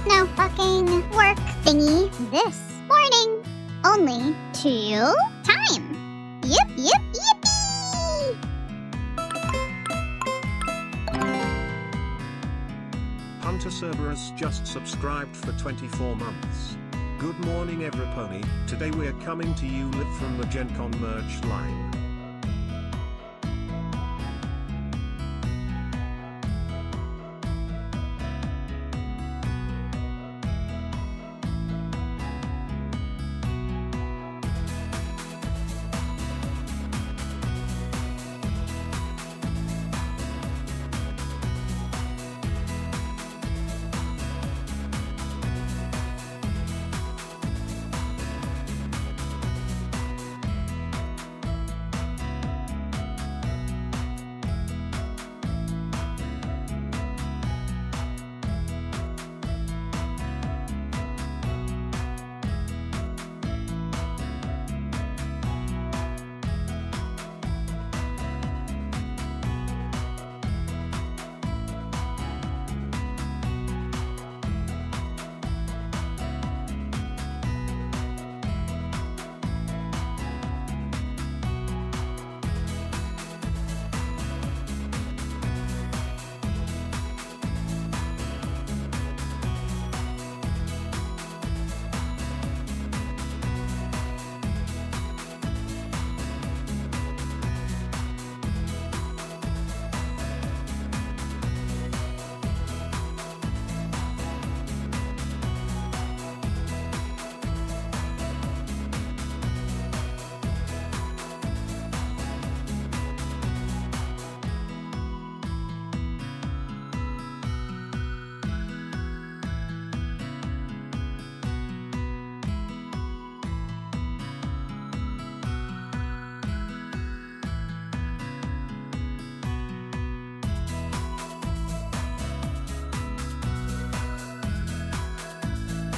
no fucking work thingy this morning. Only 2 time. Yippee! Hunter Cerberus just subscribed for 24 months. Good morning everypony, today we're coming to you live from the Gen Con merch line.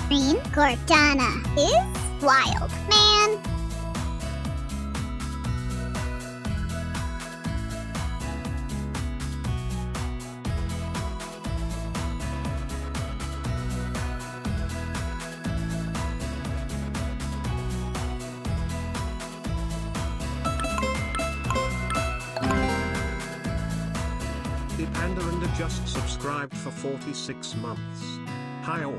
Green Cortana is wild, man. The Panda just subscribed for 46 months. Hi all.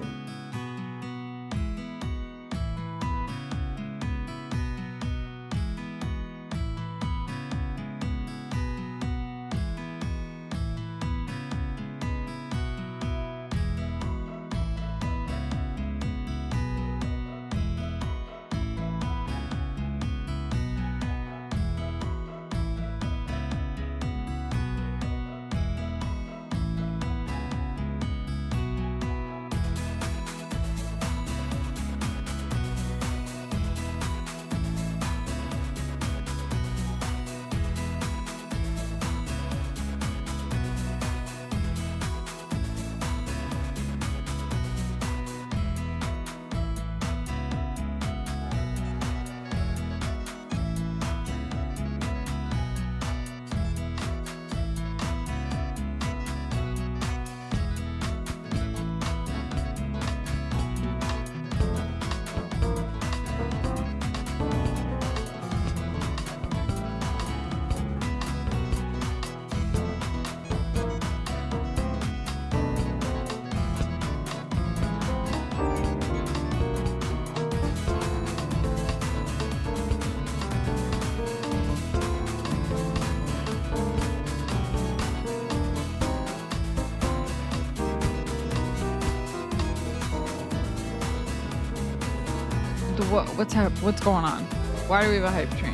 What's going on? Why do we have a hype train?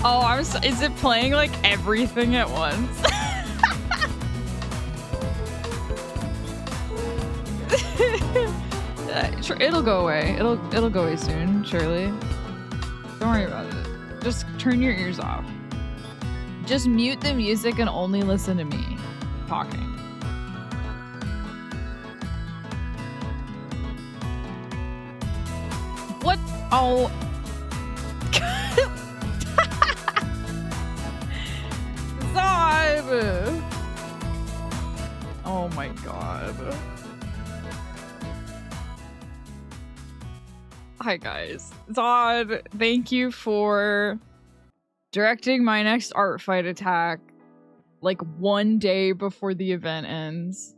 Oh, is it playing like everything at once? It'll go away. It'll go away soon, surely. Don't worry about it. Just turn your ears off. Just mute the music and only listen to me talking. What? Oh. Stop. Hi guys. Zod, thank you for directing my next art fight attack like 1 day before the event ends.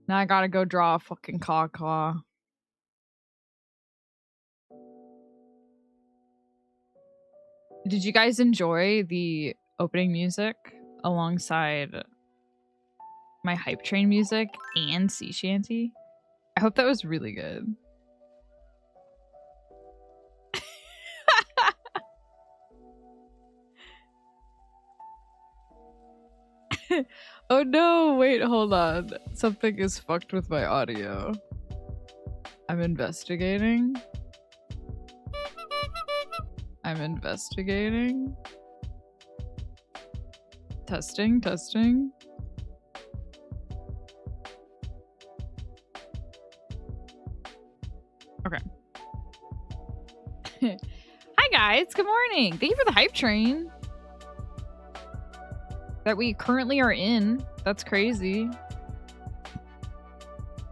Now I gotta go draw a fucking caw. Did you guys enjoy the opening music alongside my hype train music and sea shanty? I hope that was really good. Oh no, wait, hold on. Something is fucked with my audio. I'm investigating. Testing. Okay. Hi guys, good morning. Thank you for the hype train that we currently are in. That's crazy.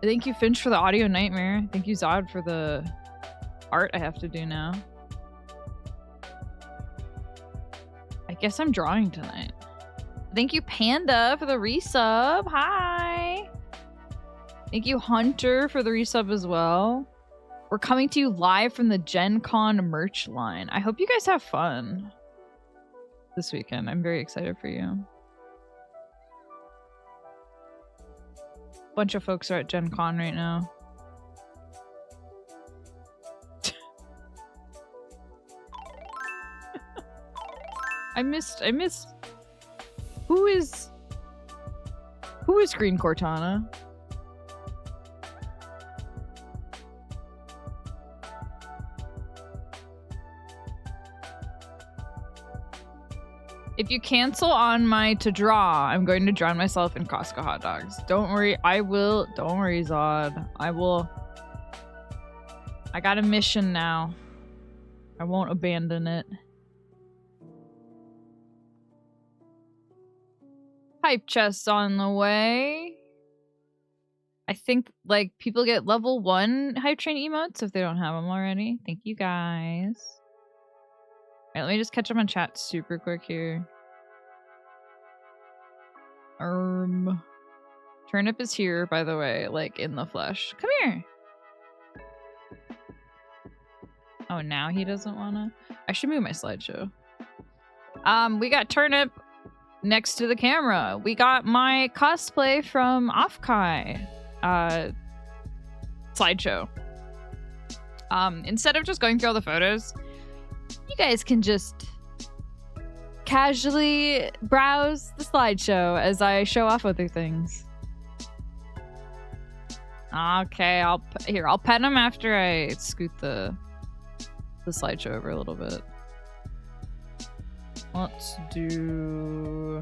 Thank you, Finch, for the audio nightmare. Thank you, Zod, for the art I have to do now. I guess I'm drawing tonight. Thank you, Panda, for the resub. Hi. Thank you, Hunter, for the resub as well. We're coming to you live from the Gen Con merch line. I hope you guys have fun this weekend. I'm very excited for you. Bunch of folks are at Gen Con right now. I missed. Who is Green Cortana? If you cancel on my to draw, I'm going to drown myself in Costco hot dogs. Don't worry, I will. Don't worry, Zod. I will. I got a mission now. I won't abandon it. Hype chests on the way. I think like people get level 1 hype train emotes if they don't have them already. Thank you guys. Alright, let me just catch up on chat super quick here. Turnip is here, by the way, like in the flesh. Come here. Oh, now he doesn't wanna. I should move my slideshow. We got Turnip next to the camera. We got my cosplay from offkai slideshow. Instead of just going through all the photos, you guys can just casually browse the slideshow as I show off other things. Okay, I'll pet him after I scoot the slideshow over a little bit. Let's do...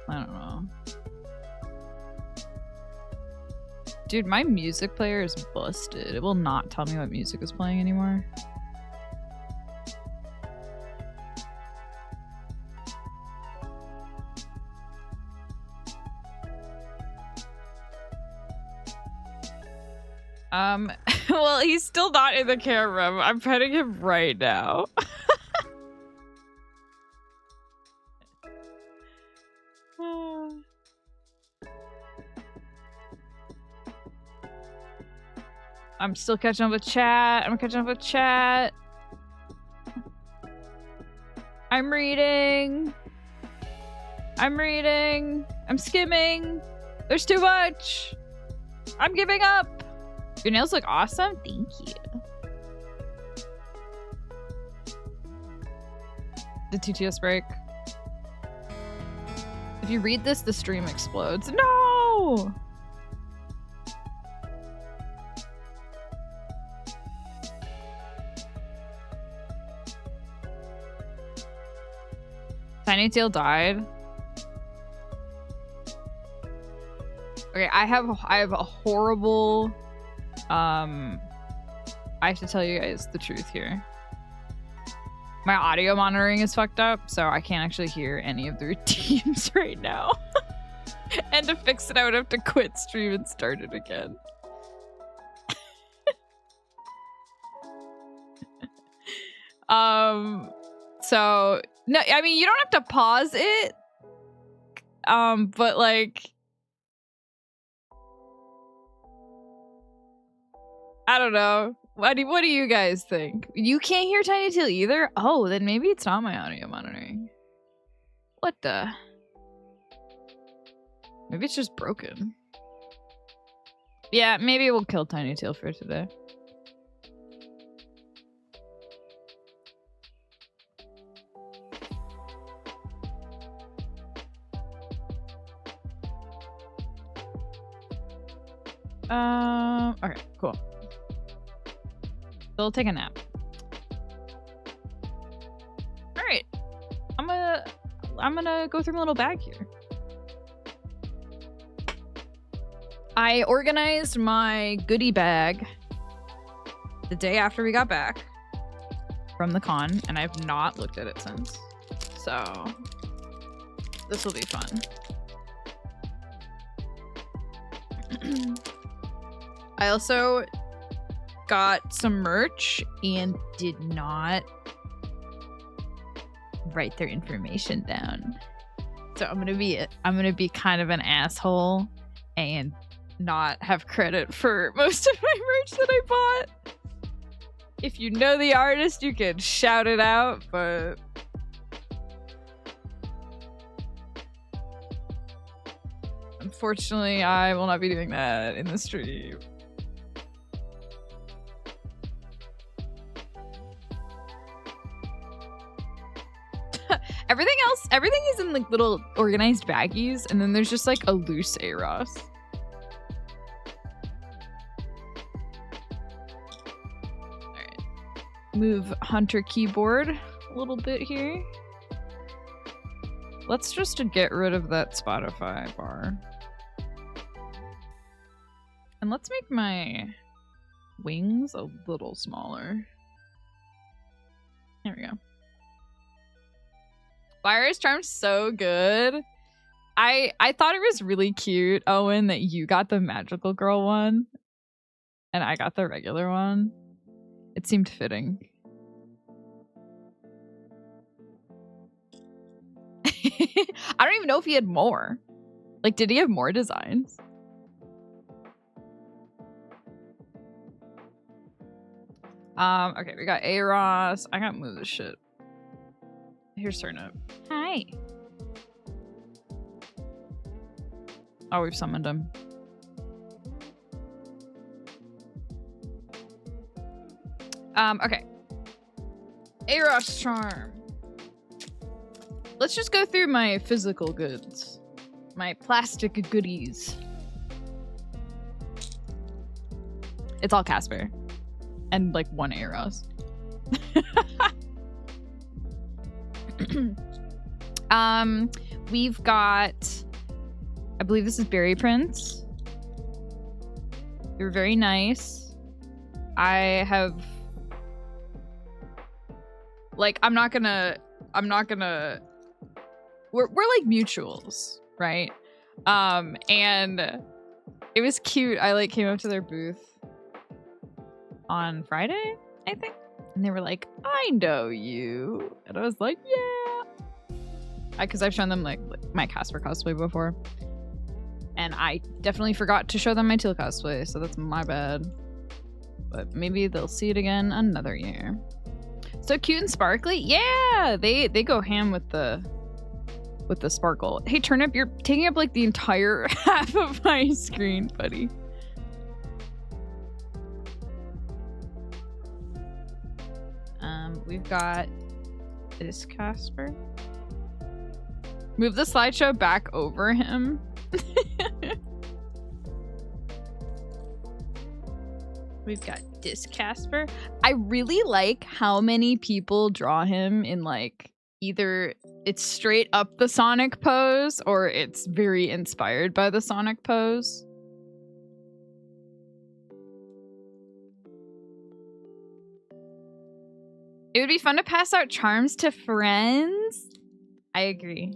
I don't know. Dude, my music player is busted. It will not tell me what music is playing anymore. Well, he's still not in the camera. I'm petting him right now. I'm still catching up with chat. I'm reading. I'm skimming. There's too much. I'm giving up. Your nails look awesome. Thank you. Did TTS break? If you read this, the stream explodes. No! Tiny Tail died. Okay, I have a horrible I have to tell you guys the truth here. My audio monitoring is fucked up, so I can't actually hear any of the routines right now. And to fix it, I would have to quit stream and start it again. So no, I mean you don't have to pause it. But like I don't know. What do you guys think? You can't hear Tiny Tail either? Oh, then maybe it's not my audio monitoring. What the? Maybe it's just broken. Yeah, maybe we'll kill Tiny Tail for today. Okay, cool. They'll take a nap. All right, I'm gonna go through my little bag here. I organized my goodie bag the day after we got back from the con, and I've not looked at it since. So this will be fun. I also got some merch and did not write their information down. So I'm gonna be kind of an asshole and not have credit for most of my merch that I bought. If you know the artist, you can shout it out, but unfortunately, I will not be doing that in the stream. Everything is in like little organized baggies, and then there's just like a loose AROS. Alright. Move Hunter keyboard a little bit here. Let's just get rid of that Spotify bar. And let's make my wings a little smaller. There we go. Virus Charm's so good. I thought it was really cute, Owen, that you got the magical girl one and I got the regular one. It seemed fitting. I don't even know if he had more. Like, did he have more designs? Okay, we got AROS. I gotta move this shit. Here's Turnip. Hi. Oh, we've summoned him. Okay. AROS Charm. Let's just go through my physical goods. My plastic goodies. It's all Casper. And like one AROS. We've got, I believe this is Berry Prince. You're very nice. I have, like, I'm not gonna, we're like mutuals, right? And it was cute. I like came up to their booth on Friday, I think. And they were like, I know you. And I was like, yeah. Because I've shown them like my Casper cosplay before. And I definitely forgot to show them my Teal cosplay. So that's my bad. But maybe they'll see it again another year. So cute and sparkly. Yeah, they go ham with the sparkle. Hey, Turnip, you're taking up like the entire half of my screen, buddy. We've got this Casper. Move the slideshow back over him. We've got this Casper. I really like how many people draw him in like either it's straight up the Sonic pose or it's very inspired by the Sonic pose. It would be fun to pass out charms to friends. I agree.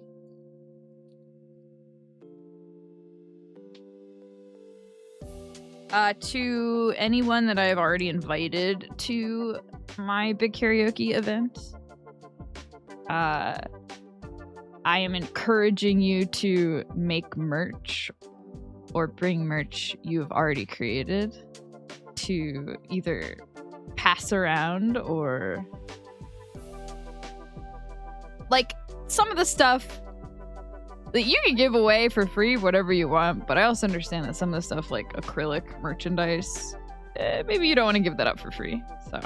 To anyone that I've already invited to my big karaoke event, I am encouraging you to make merch or bring merch you've already created to either pass around or like some of the stuff that you can give away for free, whatever you want. But I also understand that some of the stuff like acrylic merchandise, maybe you don't want to give that up for free. So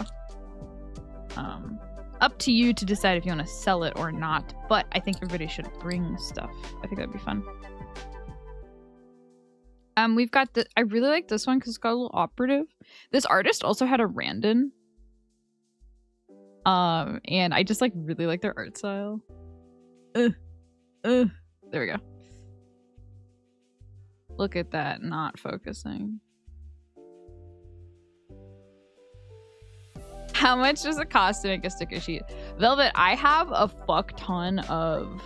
up to you to decide if you want to sell it or not. But I think everybody should bring stuff. I think that'd be fun. We've got the. I really like this one because it's got a little operative. This artist also had a Randon. And I just like really like their art style. There we go. Look at that, not focusing. How much does it cost to make a sticker sheet? Velvet, I have a fuck ton of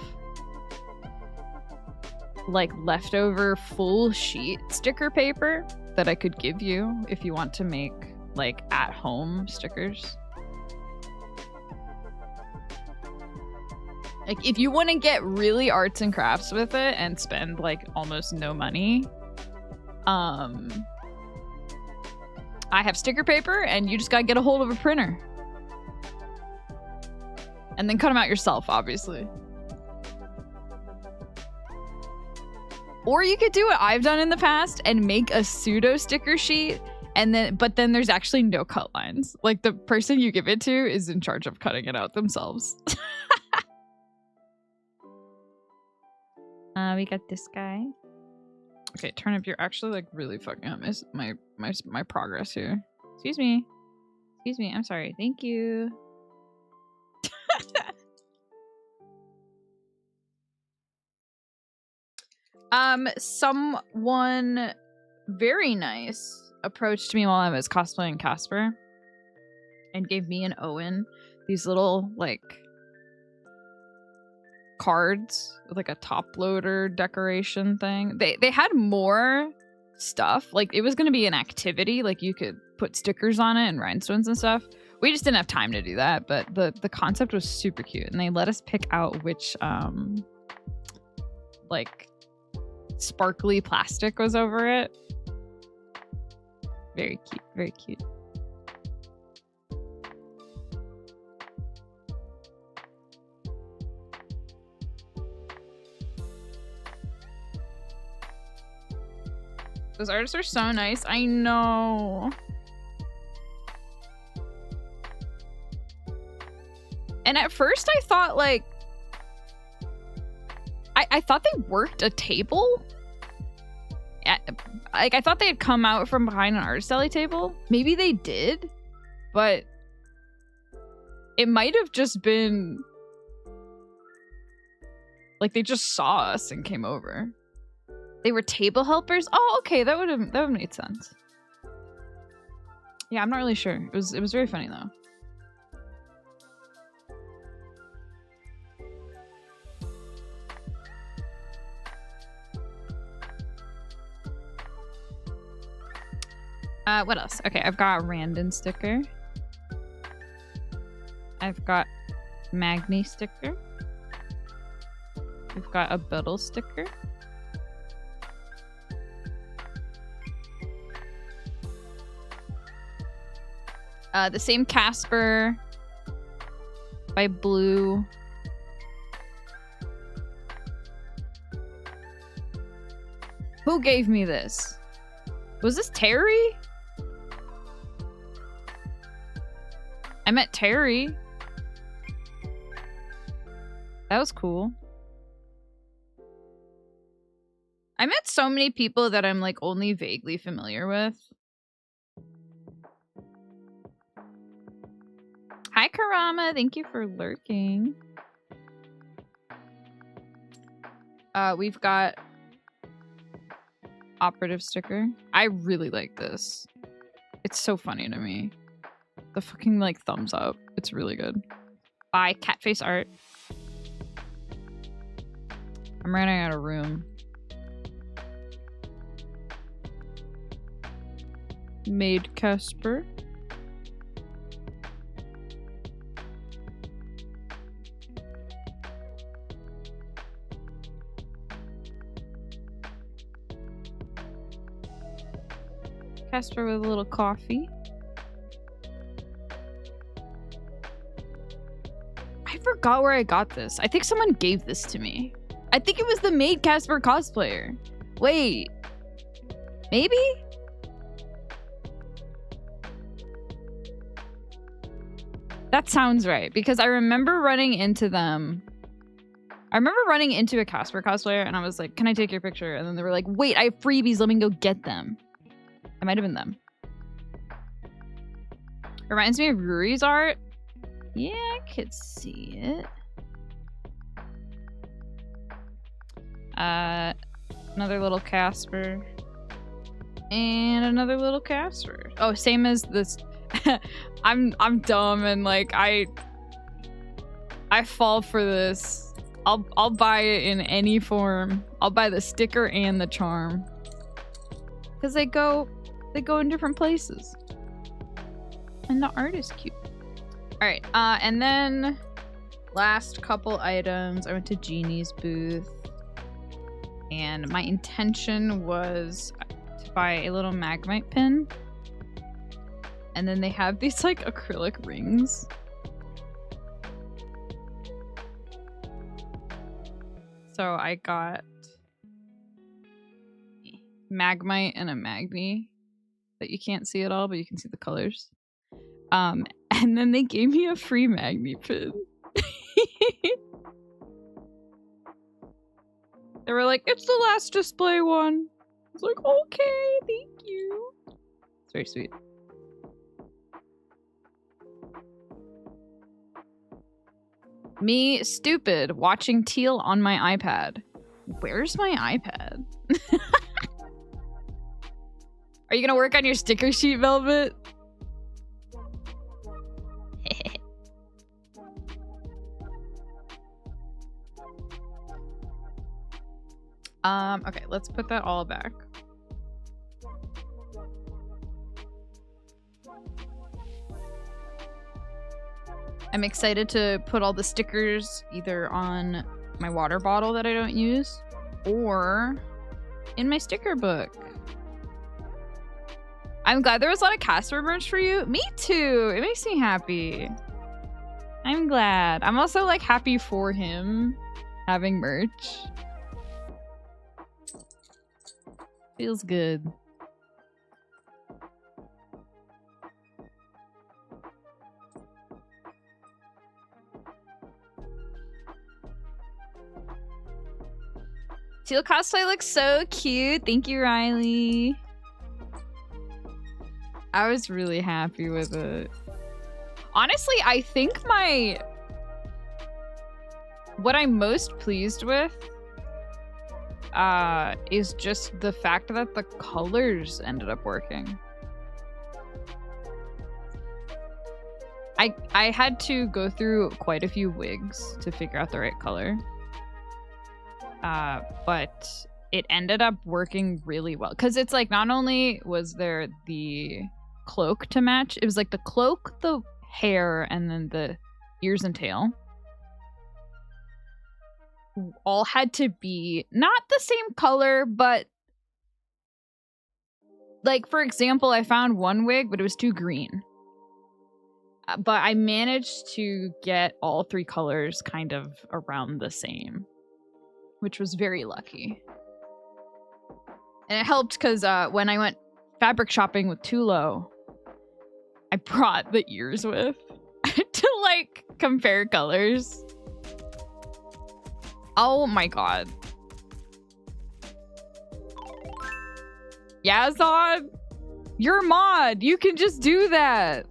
like leftover full sheet sticker paper that I could give you if you want to make like at home stickers. Like if you want to get really arts and crafts with it and spend like almost no money, I have sticker paper and you just gotta get a hold of a printer. And then cut them out yourself, obviously. Or you could do what I've done in the past and make a pseudo sticker sheet and but then there's actually no cut lines. Like the person you give it to is in charge of cutting it out themselves. We got this guy. Okay, Turnip, you're actually like really fucking up my progress here. Excuse me. Excuse me. I'm sorry. Thank you. Someone very nice approached me while I was cosplaying Casper and gave me and Owen these little like cards with like a top loader decoration thing. They had more stuff. Like it was going to be an activity, like you could put stickers on it and rhinestones and stuff. We just didn't have time to do that, but the concept was super cute and they let us pick out which like sparkly plastic was over it. Very cute, very cute. Those artists are so nice. I know. And at first I thought like I thought they worked a table. Like I thought they had come out from behind an artist alley table. Maybe they did, but it might have just been like they just saw us and came over. They were table helpers? Oh, okay, that would have made sense. Yeah, I'm not really sure. It was very funny though. What else? Okay, I've got a Randon sticker. I've got Magni sticker. We've got a Biddle sticker. The same Casper by Blue. Who gave me this? Was this Terry? I met Terry. That was cool. I met so many people that I'm like only vaguely familiar with. Hi, Karama. Thank you for lurking. We've got operative sticker. I really like this. It's so funny to me. The fucking like thumbs up. It's really good. Bye, Catface art. I'm running out of room. Maid Casper. Casper with a little coffee. I forgot where I got this. I think someone gave this to me. I think it was the Maid Casper cosplayer. Wait. Maybe? That sounds right, because I remember running into them. I remember running into a Casper cosplayer and I was like, can I take your picture? And then they were like, wait, I have freebies. Let me go get them. It might have been them. Reminds me of Ruri's art. Yeah, I could see it. Another little Casper. And another little Casper. Oh, same as this. I'm dumb and like I fall for this. I'll buy it in any form. I'll buy the sticker and the charm. Cause they go in different places. And the art is cute. Alright, and then last couple items. I went to Jeannie's booth. And my intention was to buy a little Magmite pin. And then they have these like acrylic rings. So I got Magmite and a Magni that you can't see at all, but you can see the colors. And then they gave me a free Magni pin. They were like, it's the last display one. I was like, okay, thank you. It's very sweet. Me, stupid, watching Teal on my iPad. Where's my iPad? Are you gonna work on your sticker sheet, Velvet? Okay, let's put that all back. I'm excited to put all the stickers either on my water bottle that I don't use or in my sticker book. I'm glad there was a lot of Casper merch for you. Me too. It makes me happy. I'm glad. I'm also like happy for him having merch. Feels good. Teal cosplay looks so cute. Thank you, Riley. I was really happy with it. Honestly, I think what I'm most pleased with is just the fact that the colors ended up working. I had to go through quite a few wigs to figure out the right color. But it ended up working really well. Because it's like, not only was there the cloak to match, it was like the cloak, the hair, and then the ears and tail. All had to be not the same color, but like, for example, I found one wig, but it was too green. But I managed to get all three colors kind of around the same, which was very lucky. And it helped because when I went fabric shopping with Tulo, I brought the ears with to like compare colors. Oh my god. Yazod, you're a mod. You can just do that.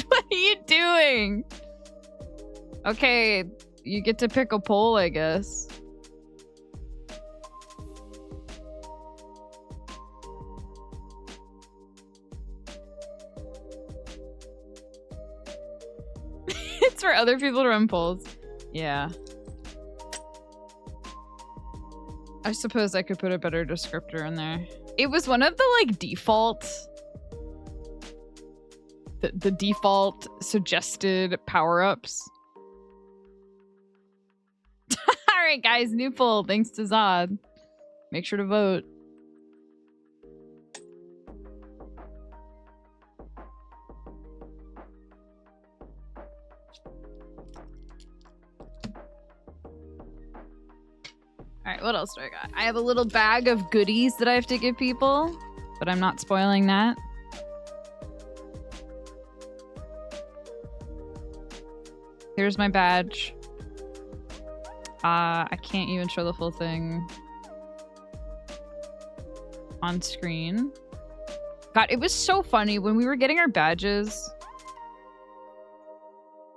What are you doing? Okay, you get to pick a poll, I guess. It's for other people to run polls. Yeah. I suppose I could put a better descriptor in there. It was one of the like default, the default suggested power-ups. All right, guys, new poll. Thanks to Zod. Make sure to vote. All right, what else do I got? I have a little bag of goodies that I have to give people, but I'm not spoiling that. Here's my badge. I can't even show the full thing on screen. God, it was so funny when we were getting our badges.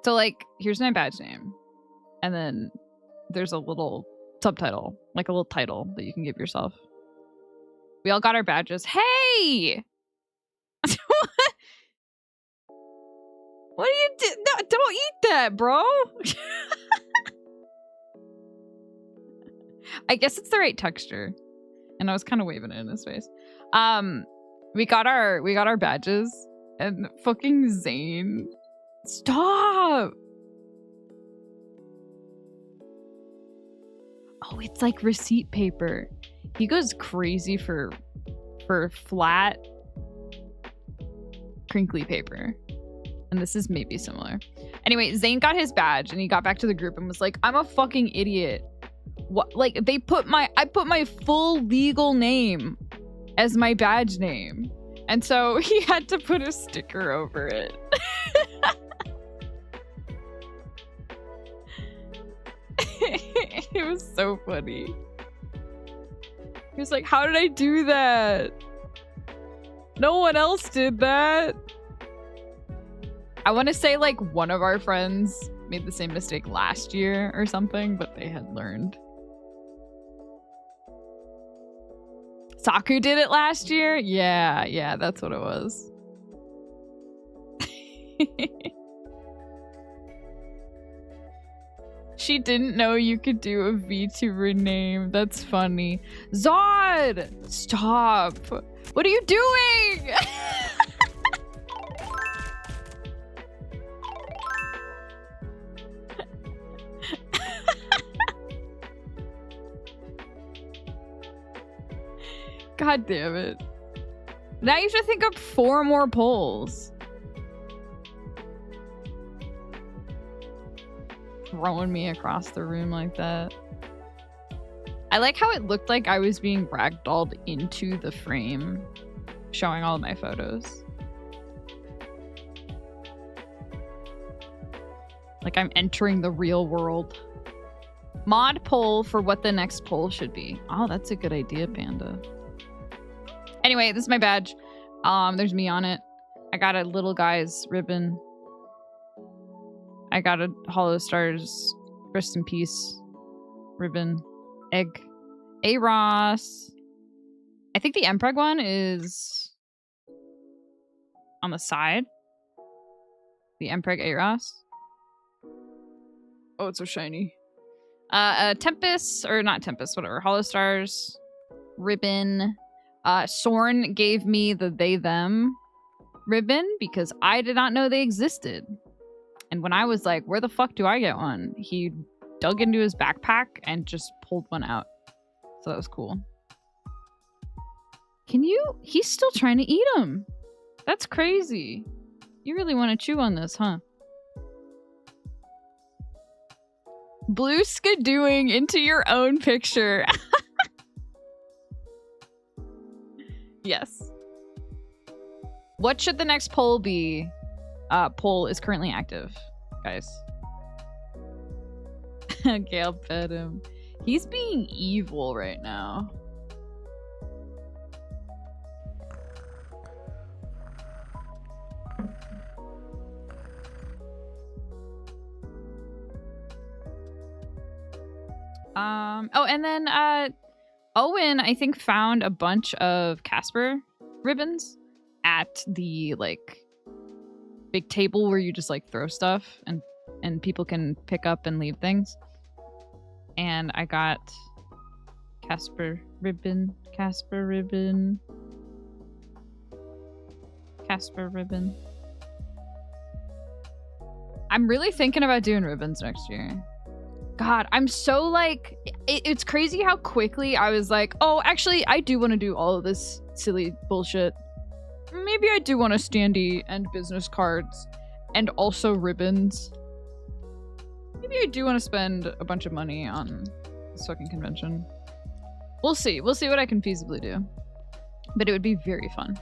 So, like, here's my badge name. And then there's a little subtitle, like a little title that you can give yourself. We all got our badges. Hey! What do you do? No, don't eat that, bro. I guess it's the right texture. And I was kind of waving it in his face. We got our badges and fucking Zane. Stop! Oh, it's like receipt paper. He goes crazy for flat, crinkly paper. And this is maybe similar. Anyway, Zane got his badge and he got back to the group and was like, I'm a fucking idiot. What? Like, I put my full legal name as my badge name. And so he had to put a sticker over it. It was so funny. He was like, how did I do that? No one else did that. I want to say like one of our friends made the same mistake last year or something, but they had learned. Saku did it last year? Yeah, that's what it was. She didn't know you could do a VTuber name. That's funny. Zod! Stop! What are you doing? God damn it. Now you have to think up 4 more polls. Throwing me across the room like that. I like how it looked like I was being ragdolled into the frame, showing all of my photos. Like I'm entering the real world. Mod poll for what the next poll should be. Oh, that's a good idea, Panda. Anyway, this is my badge. There's me on it. I got a little guy's ribbon. I got a Hollow Stars Rest in Peace ribbon. Egg. A Ross. I think the Mpreg one is on the side. The Mpreg A Ross. Oh, it's so shiny. Tempest, or not Tempest, whatever. Hollow Stars ribbon. Sorn gave me the they them ribbon because I did not know they existed. And when I was like, where the fuck do I get one? He dug into his backpack and just pulled one out. So that was cool. He's still trying to eat them. That's crazy. You really want to chew on this, huh? Blue skidooing into your own picture. Yes. What should the next poll be? Poll is currently active, guys. Okay, I'll pet him. He's being evil right now. Oh, and then Owen, I think, found a bunch of Casper ribbons at the like big table where you just like throw stuff and people can pick up and leave things. And I got Casper ribbon. Casper ribbon. Casper ribbon. I'm really thinking about doing ribbons next year. God, I'm so like, it's crazy how quickly I was like, oh, actually, I do want to do all of this silly bullshit. Maybe I do want a standee and business cards and also ribbons. Maybe I do want to spend a bunch of money on this fucking convention. We'll see. We'll see what I can feasibly do. But it would be very fun.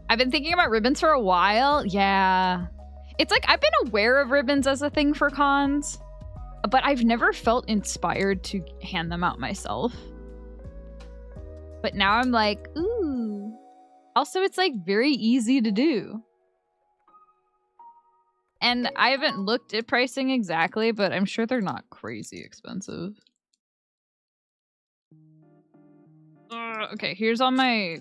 I've been thinking about ribbons for a while. Yeah. It's like I've been aware of ribbons as a thing for cons, but I've never felt inspired to hand them out myself. But now I'm like, ooh. Also, it's like very easy to do. And I haven't looked at pricing exactly, but I'm sure they're not crazy expensive. Okay, here's all my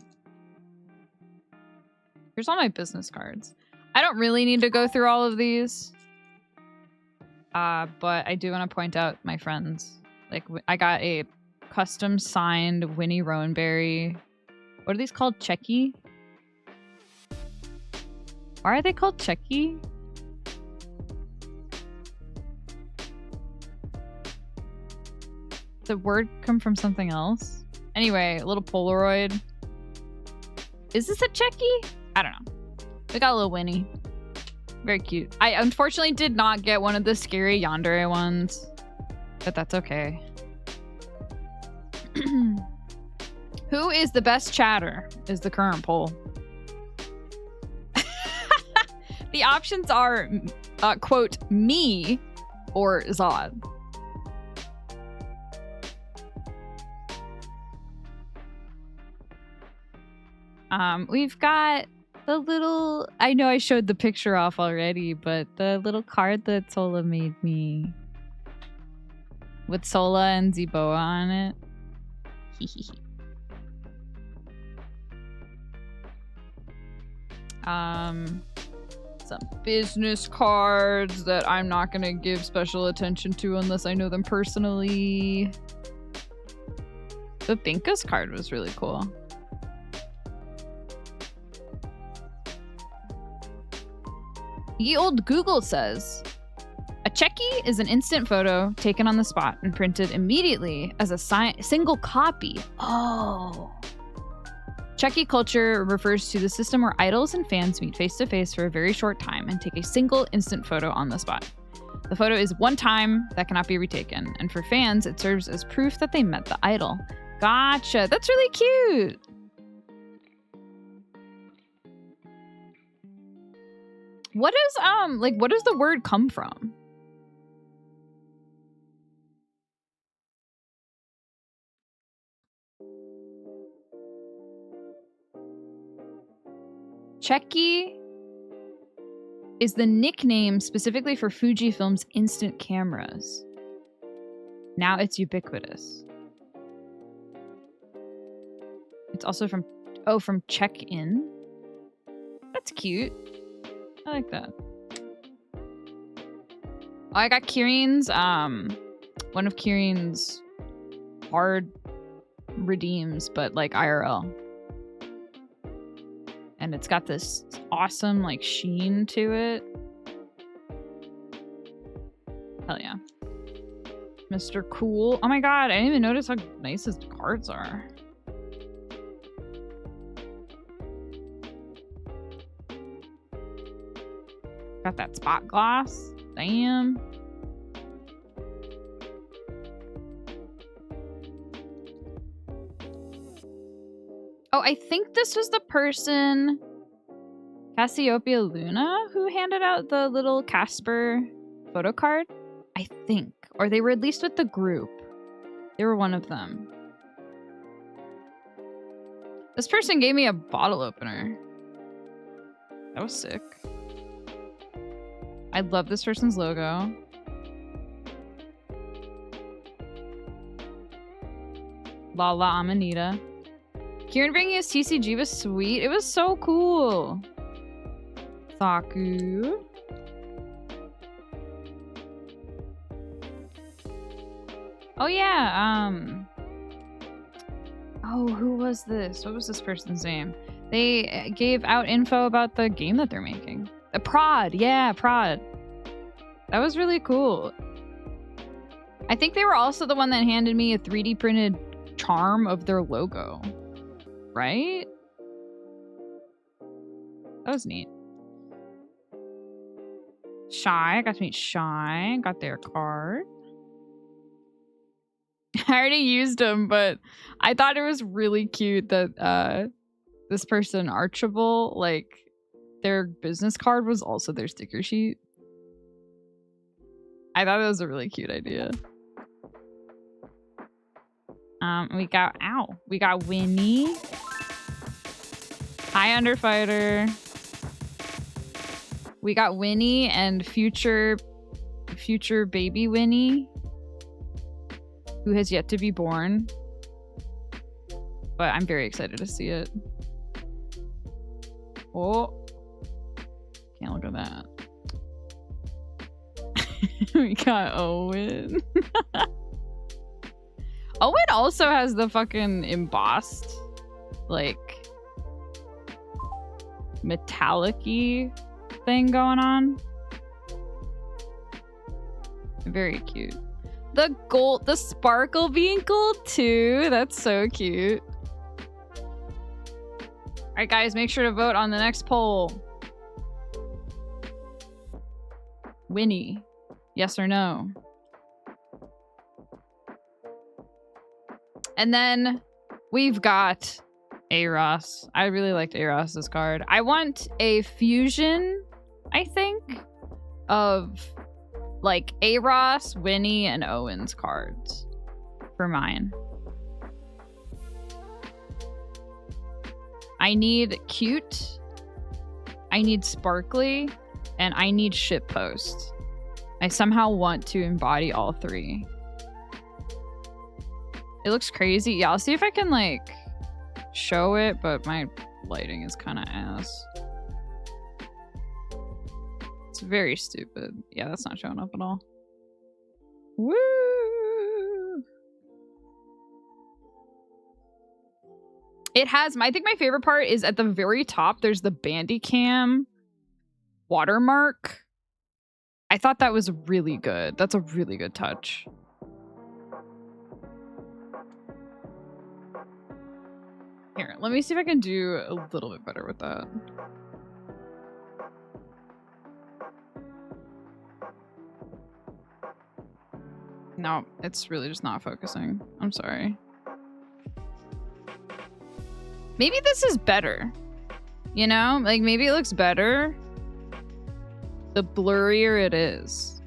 business cards. I don't really need to go through all of these. But I do want to point out my friends. Like, I got a custom signed Winnie Rowanberry. What are these called? Checky? Why are they called Checky? The word come from something else? Anyway, a little Polaroid. Is this a Checky? I don't know. We got a little Winnie. Very cute. I unfortunately did not get one of the scary yandere ones, but that's okay. Who is the best chatter is the current poll. The options are, quote, me or Zod. We've got the little, I know I showed the picture off already, but the little card that Sola made me with Sola and Ziboa on it. Some business cards that I'm not gonna give special attention to unless I know them personally. The Binka's card was really cool. Ye old Google says, a checky is an instant photo taken on the spot and printed immediately as a single copy. Oh. Checky culture refers to the system where idols and fans meet face to face for a very short time and take a single instant photo on the spot. The photo is one time that cannot be retaken, and for fans, it serves as proof that they met the idol. Gotcha. That's really cute. What is, what does the word come from? Checky is the nickname specifically for Fujifilm's instant cameras. Now it's ubiquitous. It's also from check-in. That's cute. I like that. Oh, I got Kirine's, one of Kirine's hard redeems, but like IRL. And it's got this awesome like sheen to it. Hell yeah. Mr. Cool. Oh my god, I didn't even notice how nice his cards are. Got that spot gloss. Damn. Oh, I think this was the person, Cassiopeia Luna, who handed out the little Casper photo card. I think. Or they were at least with the group. They were one of them. This person gave me a bottle opener. That was sick. I love this person's logo. Lala Amanita. Kieran bringing his TCG was sweet. It was so cool. Saku. Oh yeah, oh, who was this? What was this person's name? They gave out info about the game that they're making. Prod, yeah, Prod. That was really cool. I think they were also the one that handed me a 3D printed charm of their logo. Right? That was neat. Shy, I got to meet Shy. Got their card. I already used them, but I thought it was really cute that this person, Archibald, like their business card was also their sticker sheet. I thought that was a really cute idea. We got Winnie. Hi, Underfighter. We got Winnie and future baby Winnie, who has yet to be born. But I'm very excited to see it. Oh, can't look at that. We got Owen. Owen also has the fucking embossed, like, metallic-y thing going on. Very cute. The gold, the sparkle being gold too. That's so cute. All right, guys, make sure to vote on the next poll. Winnie, yes or no? And then we've got Aros. I really liked Aros's card. I want a fusion, I think, of like Aros, Winnie, and Owen's cards for mine. I need cute, I need sparkly, and I need shitpost. I somehow want to embody all three. It looks crazy. Yeah, I'll see if I can like show it, but my lighting is kind of ass. It's very stupid. Yeah, that's not showing up at all. Woo! It has, I think my favorite part is at the very top, there's the Bandicam watermark. I thought that was really good. That's a really good touch. Here, let me see if I can do a little bit better with that. No, it's really just not focusing. I'm sorry. Maybe this is better. You know? Like, maybe it looks better the blurrier it is.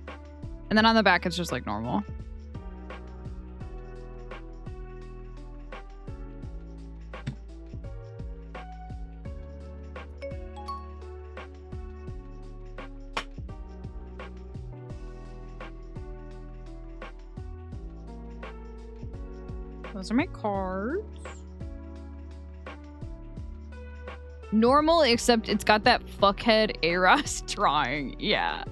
And then on the back, it's just like normal. Those are my cards. Normal, except it's got that fuckhead Aros drawing. Yeah.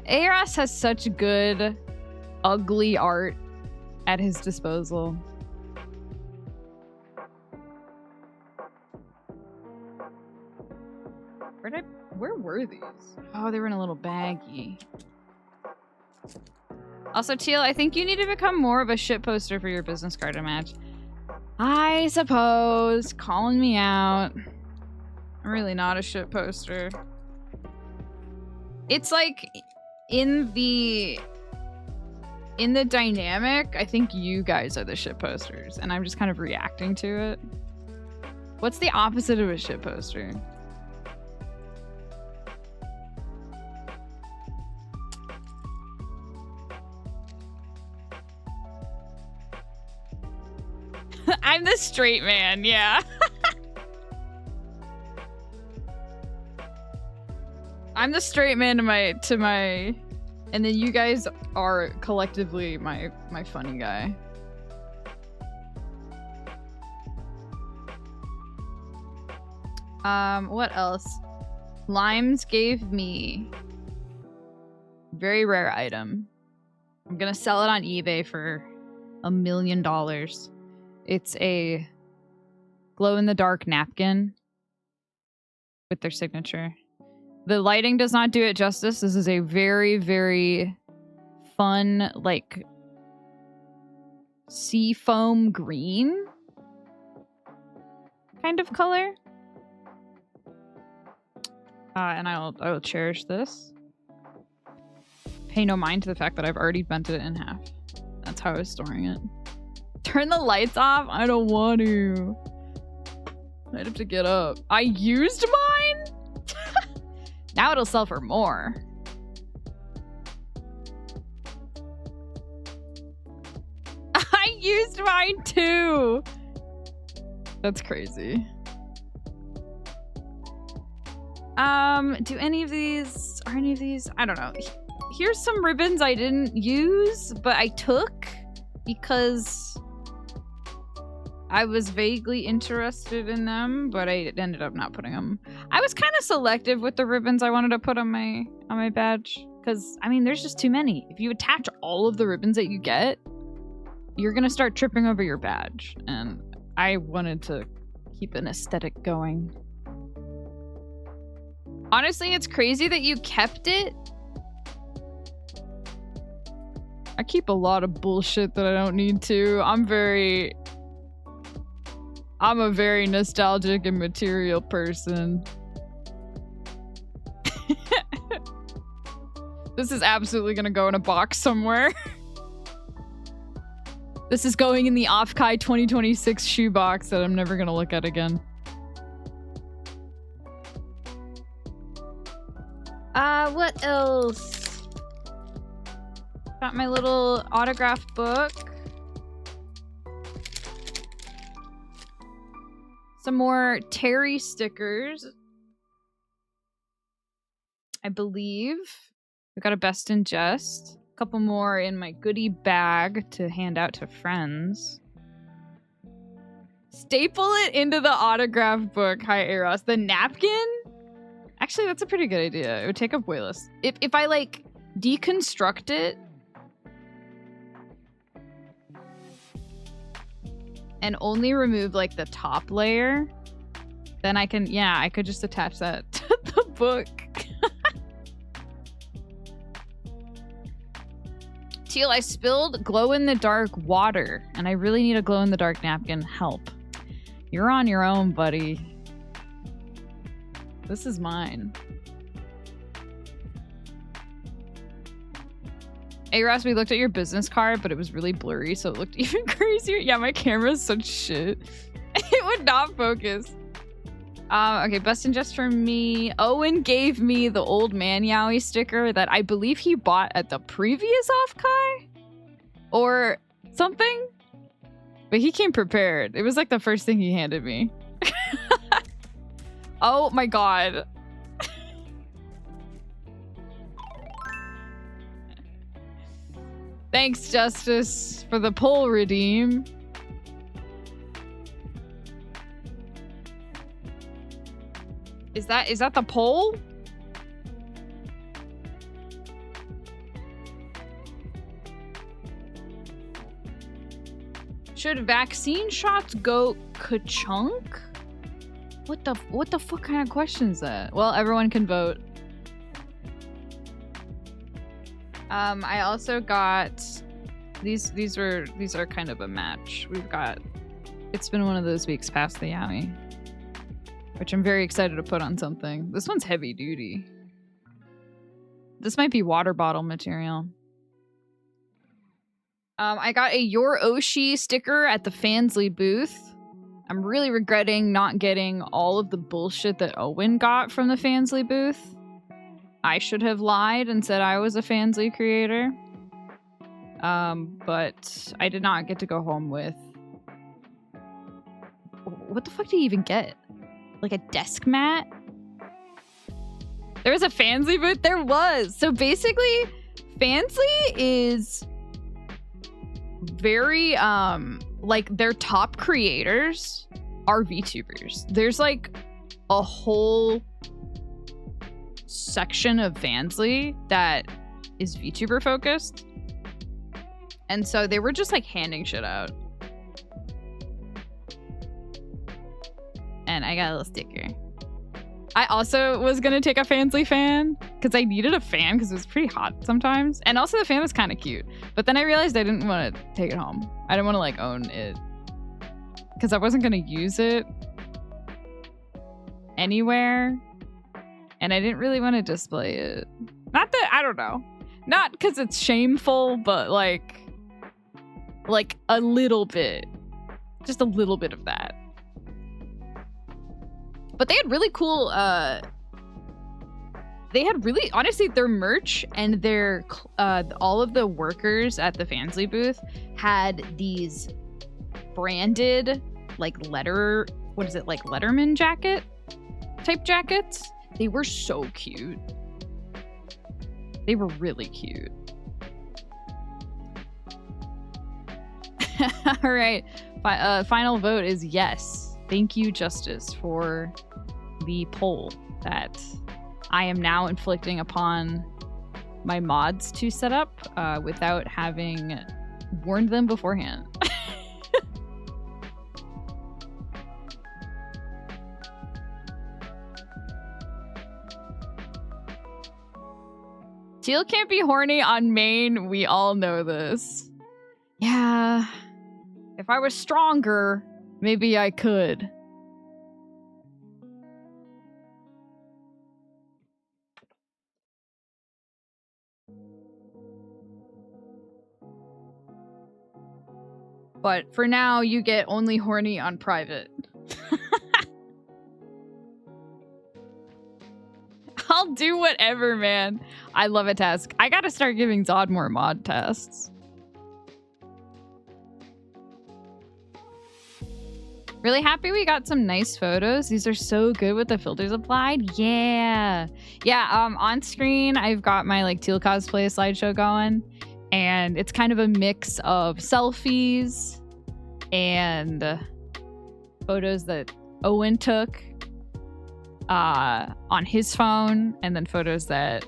Aros has such good, ugly art at his disposal. Where were these? Oh, they were in a little baggie. Also, Teal, I think you need to become more of a shit poster for your business card match. I suppose. Calling me out. I'm really not a shit poster. It's like in the dynamic, I think you guys are the shit posters, and I'm just kind of reacting to it. What's the opposite of a shit poster? I'm the straight man, yeah. I'm the straight man to my, and then you guys are collectively my funny guy. What else? Limes gave me very rare item. I'm gonna sell it on eBay for $1 million. It's a glow-in-the-dark napkin with their signature. The lighting does not do it justice. This is a very, very fun, like, seafoam green kind of color. And I will cherish this. Pay no mind to the fact that I've already bent it in half. That's how I was storing it. Turn the lights off? I don't want to. I'd have to get up. I used mine? Now it'll sell for more. I used mine too. That's crazy. Do any of these, are any of these, I don't know. Here's some ribbons I didn't use, but I took because I was vaguely interested in them, but I ended up not putting them. I was kind of selective with the ribbons I wanted to put on my badge, because I mean, there's just too many. If you attach all of the ribbons that you get, you're gonna start tripping over your badge, and I wanted to keep an aesthetic going. Honestly, it's crazy that you kept it. I keep a lot of bullshit that I don't need to. I'm a very nostalgic and material person. This is absolutely gonna go in a box somewhere. This is going in the offkai 2026 shoebox that I'm never gonna look at again. What else? Got my little autograph book. Some more Terry stickers. I believe. We got a Best in Jest. A couple more in my goodie bag to hand out to friends. Staple it into the autograph book. Hi, Eros. The napkin? Actually, that's a pretty good idea. It would take up way less. If I, like, deconstruct it and only remove, like, the top layer, then I can, yeah, I could just attach that to the book. Teal, I spilled glow-in-the-dark water, and I really need a glow-in-the-dark napkin. Help. You're on your own, buddy. This is mine. Hey, Ross, we looked at your business card, but it was really blurry, so it looked even crazier. Yeah, my camera's such shit. It would not focus. Okay, Best in Just for me. Owen gave me the old man Yowie sticker that I believe he bought at the previous offkai or something. But he came prepared. It was like the first thing he handed me. Oh my god. Thanks, Justice, for the poll redeem. Is that the poll? Should vaccine shots go ka-chunk? What the fuck kind of question is that? Well, everyone can vote. I also got these are kind of a match. We've got, it's been one of those weeks past the Yowie, which I'm very excited to put on something. This one's heavy duty. This might be water bottle material. I got a Your Oshi sticker at the Fansly booth. I'm really regretting not getting all of the bullshit that Owen got from the Fansly booth. I should have lied and said I was a Fansly creator. But I did not get to go home with... What the fuck did you even get? Like a desk mat? There was a Fansly booth? There was! So basically, Fansly is very, like, their top creators are VTubers. There's, like, a whole section of Fansly that is VTuber focused. And so they were just like handing shit out. And I got a little sticker. I also was gonna take a Fansly fan because I needed a fan because it was pretty hot sometimes. And also the fan was kind of cute. But then I realized I didn't want to take it home. I didn't want to like own it because I wasn't gonna use it anywhere. And I didn't really want to display it. Not that, I don't know. Not because it's shameful, but like a little bit. Just a little bit of that. But they had really cool, honestly, their merch and their, all of the workers at the Fansly booth had these branded, like Letterman jacket type jackets. They were so cute. They were really cute. All right. Final vote is yes. Thank you, Justice, for the poll that I am now inflicting upon my mods to set up without having warned them beforehand. Teal can't be horny on main. We all know this. Yeah. If I was stronger, maybe I could. But for now, you get only horny on private. I'll do whatever, man. I love a task. I gotta start giving Zod more mod tasks. Really happy we got some nice photos. These are so good with the filters applied. Yeah. Yeah, on screen, I've got my like Teal cosplay slideshow going. And it's kind of a mix of selfies and photos that Owen took on his phone, and then photos that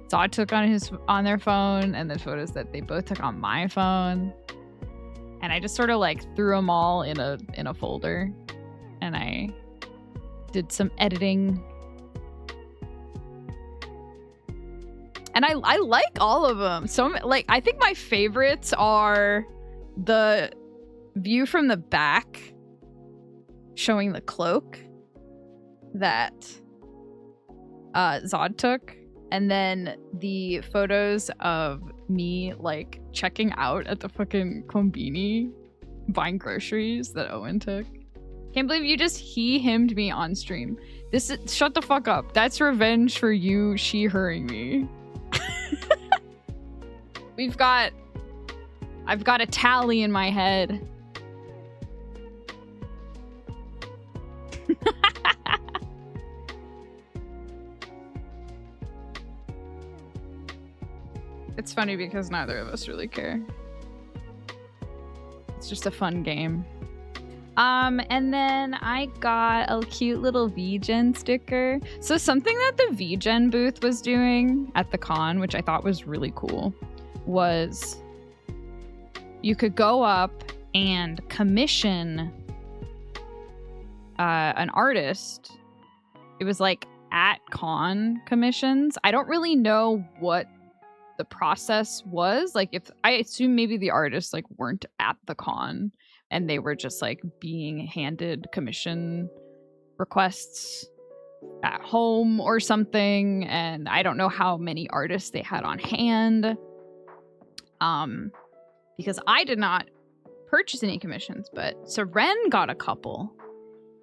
Zod took on their phone, and then photos that they both took on my phone. And I just sort of like threw them all in a folder, and I did some editing. And I like all of them. So like I think my favorites are the view from the back showing the cloak that Zod took, and then the photos of me like checking out at the fucking Combini buying groceries that Owen took. Can't believe you just he-himmed me on stream. Shut the fuck up. That's revenge for you she-herring me. I've got a tally in my head. It's funny because neither of us really care. It's just a fun game. And then I got a cute little VGen sticker. So something that the VGen booth was doing at the con, which I thought was really cool, was you could go up and commission an artist. It was like at con commissions. I don't really know what the process was. Like, if I assume maybe the artists like weren't at the con and they were just like being handed commission requests at home or something, and I don't know how many artists they had on hand, because I did not purchase any commissions, but Seren got a couple,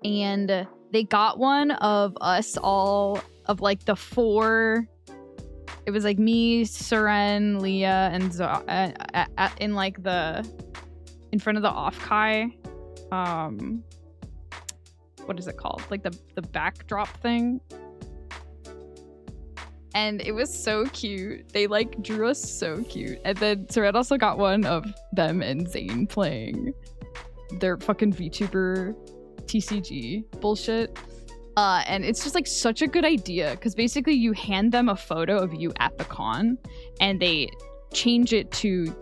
and they got one of us all, of like the four. It was like me, Seren, Leah, and in like in front of the offkai. What is it called? Like the backdrop thing. And it was so cute. They like drew us so cute. And then Seren also got one of them and Zane playing their fucking VTuber TCG bullshit. And it's just like such a good idea, because basically you hand them a photo of you at the con and they change it to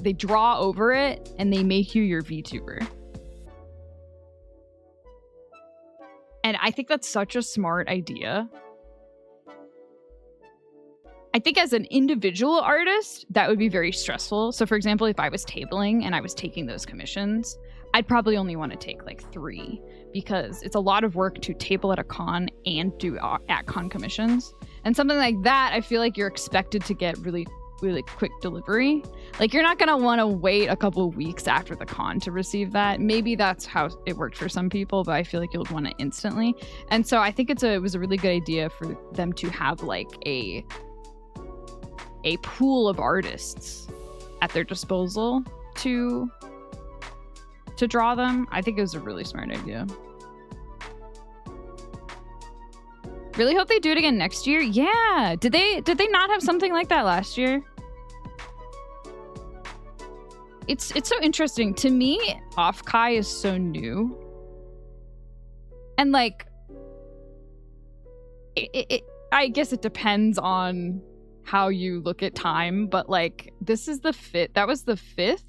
they draw over it and they make you your VTuber. And I think that's such a smart idea. I think as an individual artist, that would be very stressful. So for example, if I was tabling and I was taking those commissions, I'd probably only want to take like 3 because it's a lot of work to table at a con and do at con commissions. And something like that, I feel like you're expected to get really quick delivery. Like you're not gonna want to wait a couple of weeks after the con to receive that. Maybe that's how it worked for some people, but I feel like you'll want it instantly. And so I think it was a really good idea for them to have like a pool of artists at their disposal to draw them. I think it was a really smart idea. Really hope they do it again next year. Yeah. Did they not have something like that last year? It's so interesting. To me, offkai is so new. And like I guess it depends on how you look at time, but like this is the 5th. That was the 5th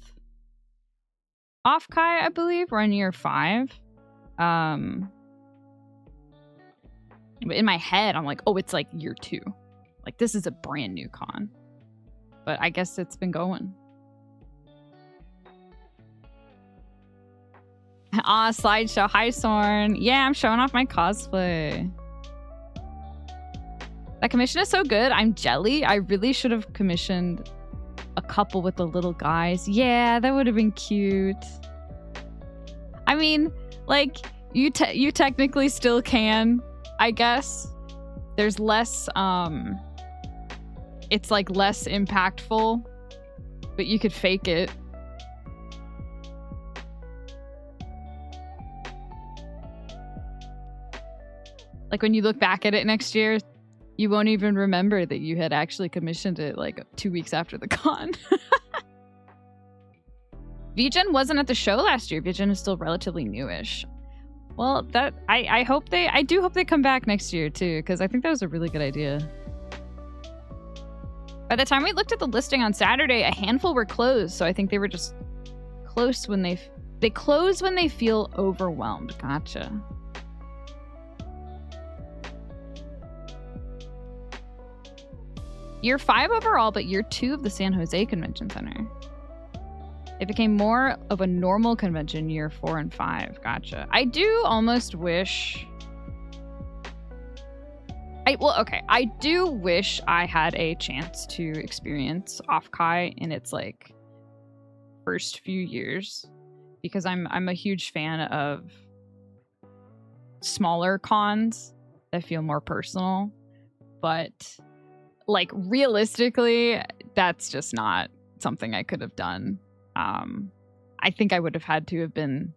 offkai, I believe. We're in year 5. In my head, I'm like, oh, it's like year 2. Like this is a brand new con. But I guess it's been going. Slideshow. Hi, Sorn. Yeah, I'm showing off my cosplay. That commission is so good. I'm jelly. I really should have commissioned a couple with the little guys. Yeah, that would have been cute. I mean, like, you technically still can, I guess. There's less, it's like less impactful, but you could fake it. Like when you look back at it next year, you won't even remember that you had actually commissioned it like 2 weeks after the con. VGen wasn't at the show last year. VGen is still relatively newish. Well, that I do hope they come back next year too, because I think that was a really good idea. By the time we looked at the listing on Saturday, a handful were closed, so I think they were just close when they close when they feel overwhelmed. Gotcha. Year 5 overall, but year 2 of the San Jose Convention Center. It became more of a normal convention year 4 and 5. Gotcha. I do almost wish... I do wish I had a chance to experience offkai in its like first few years, because I'm a huge fan of smaller cons that feel more personal, but like realistically, that's just not something I could have done. I think I would have had to have been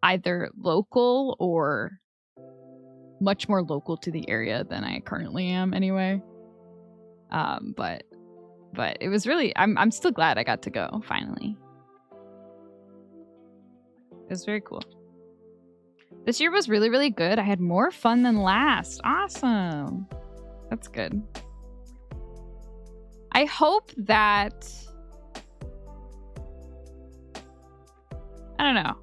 either local or much more local to the area than I currently am anyway. But it was really, I'm still glad I got to go finally. It was very cool. This year was really, really good. I had more fun than last. Awesome. That's good. I hope that... I don't know.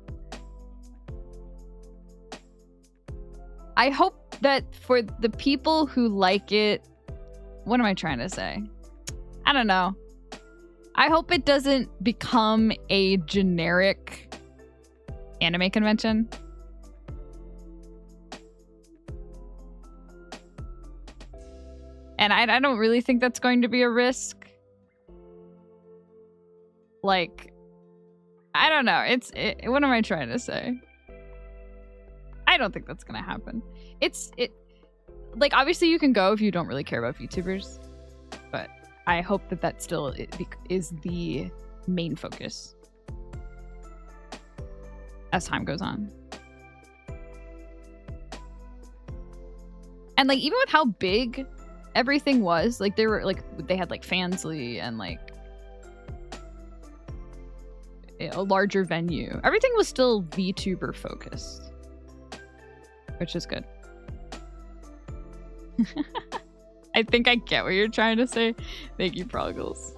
I hope that for the people who like it... What am I trying to say? I don't know. I hope it doesn't become a generic anime convention. And I don't really think that's going to be a risk. Like, I don't know. What am I trying to say? I don't think that's going to happen. Like, obviously you can go if you don't really care about VTubers. But I hope that still is the main focus as time goes on. And like, even with how big everything was, like they had like Fansly and like a larger venue. Everything was still VTuber focused, which is good. I think I get what you're trying to say. Thank you, Proggles.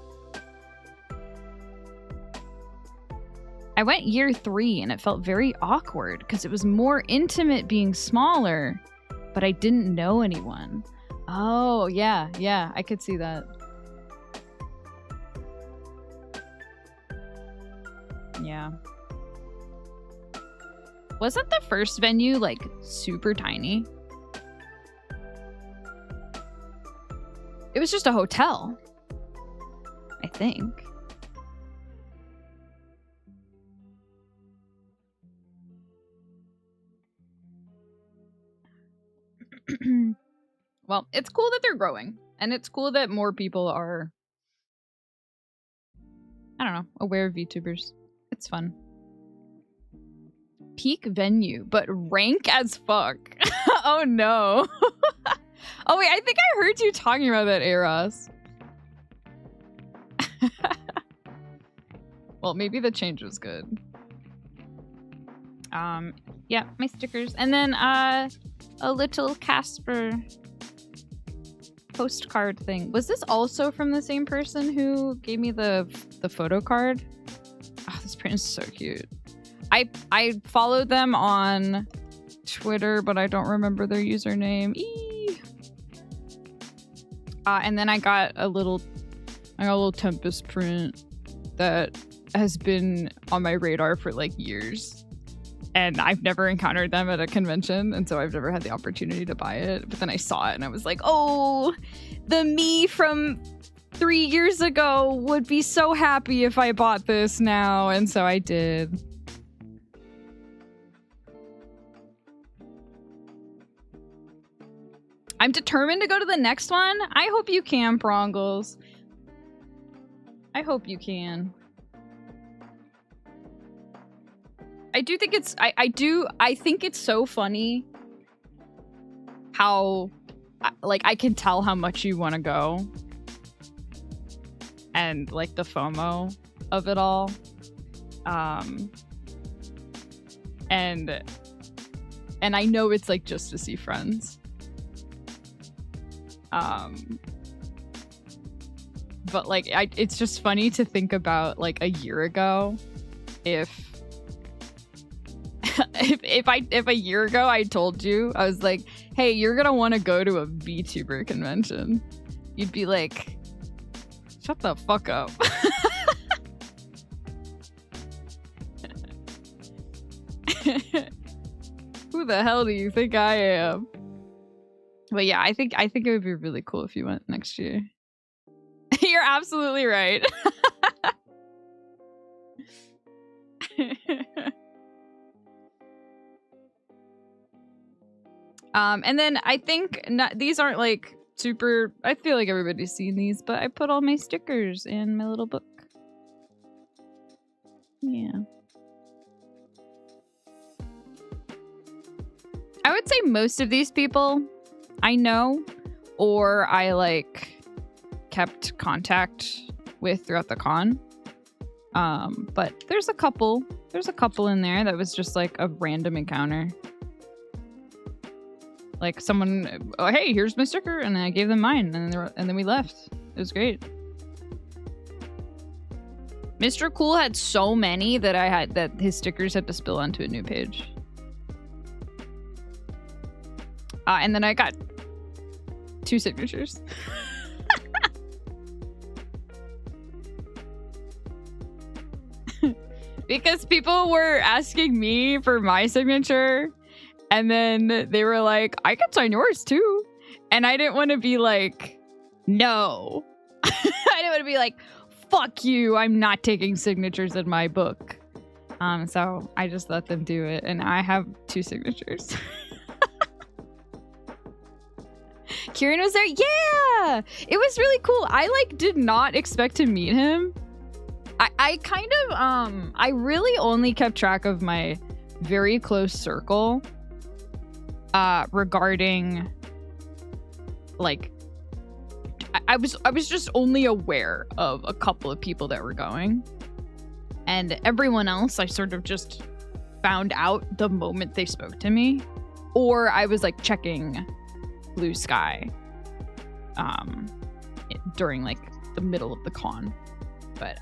I went year 3 and it felt very awkward because it was more intimate being smaller, but I didn't know anyone. Oh, yeah, I could see that. Yeah. Wasn't the first venue like super tiny? It was just a hotel, I think. Well, it's cool that they're growing, and it's cool that more people are, I don't know, aware of VTubers. It's fun. Peak venue, but rank as fuck. Oh no. Oh wait, I think I heard you talking about that, Eros. Well, maybe the change was good. Yeah, my stickers. And then a little Casper postcard thing. Was this also from the same person who gave me the photo card? Oh, this print is so cute. I followed them on Twitter, but I don't remember their username. Eee. And then I got a little Tempest print that has been on my radar for like years. And I've never encountered them at a convention, and so I've never had the opportunity to buy it. But then I saw it and I was like, oh, the me from 3 years ago would be so happy if I bought this now. And so I did. I'm determined to go to the next one. I hope you can, Prongles. I hope you can. I do think it's I think it's so funny how like I can tell how much you want to go and like the FOMO of it all. And I know it's like just to see friends. But like it's just funny to think about like a year ago if a year ago I told you, I was like, hey, you're gonna want to go to a VTuber convention, you'd be like, shut the fuck up. Who the hell do you think I am? But yeah, I think it would be really cool if you went next year. You're absolutely right. And then I think these aren't like super, I feel like everybody's seen these, but I put all my stickers in my little book. Yeah. I would say most of these people I know, or I like kept contact with throughout the con. But there's a couple in there that was just like a random encounter. Like someone, oh, hey, here's my sticker, and then I gave them mine, and then we left. It was great. Mr. Cool had so many that his stickers had to spill onto a new page. And then I got 2 signatures. Because people were asking me for my signature, and then they were like, I can sign yours too. And I didn't want to be like, no. I didn't want to be like, fuck you, I'm not taking signatures in my book. So I just let them do it, and I have 2 signatures. Kieran was there. Yeah, it was really cool. I like did not expect to meet him. I kind of I really only kept track of my very close circle regarding like I was just only aware of a couple of people that were going, and everyone else I sort of just found out the moment they spoke to me, or I was like checking Blue Sky during like the middle of the con. But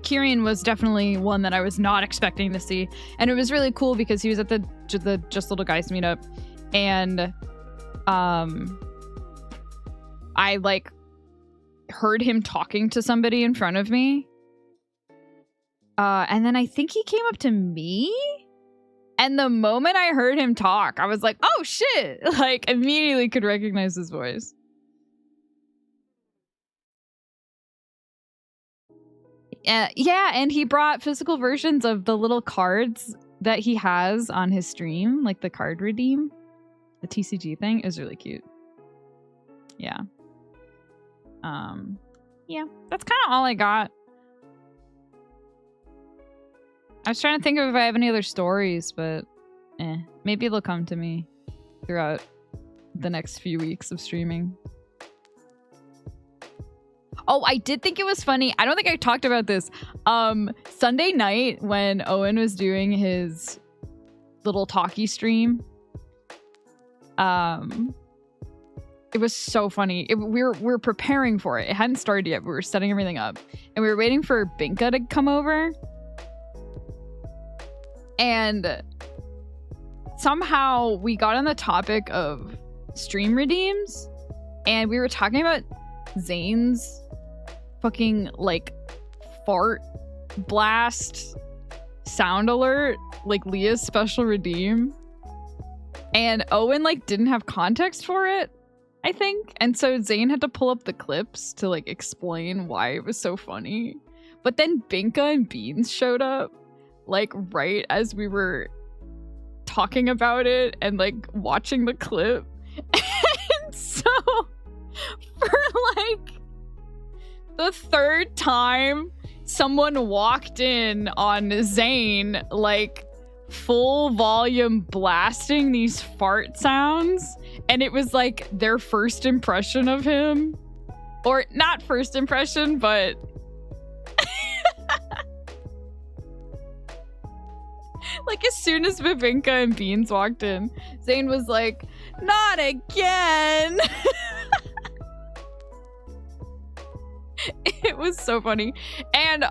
Kieran was definitely one that I was not expecting to see. And it was really cool because he was at the Just Little Guys meetup. And I like heard him talking to somebody in front of me. And then I think he came up to me. And the moment I heard him talk, I was like, oh shit! Like, immediately could recognize his voice. Yeah, and he brought physical versions of the little cards that he has on his stream, like the card redeem. The TCG thing is really cute. Yeah. Yeah, that's kind of all I got. I was trying to think of if I have any other stories, but maybe they'll come to me throughout the next few weeks of streaming. Oh, I did think it was funny. I don't think I talked about this. Sunday night when Owen was doing his little talkie stream, it was so funny. We were preparing for it. It hadn't started yet. We were setting everything up, and we were waiting for Binka to come over. And somehow we got on the topic of stream redeems, and we were talking about Zane's fucking like fart blast sound alert, like Leah's special redeem. And Owen like didn't have context for it, I think. And so Zane had to pull up the clips to like explain why it was so funny. But then Binka and Beans showed up like right as we were talking about it and like watching the clip. And so for like the third time, someone walked in on Zane like full volume blasting these fart sounds, and it was like their first impression of him. Or not first impression, but like as soon as Bibinka and Beans walked in, Zane was like, not again. It was so funny. And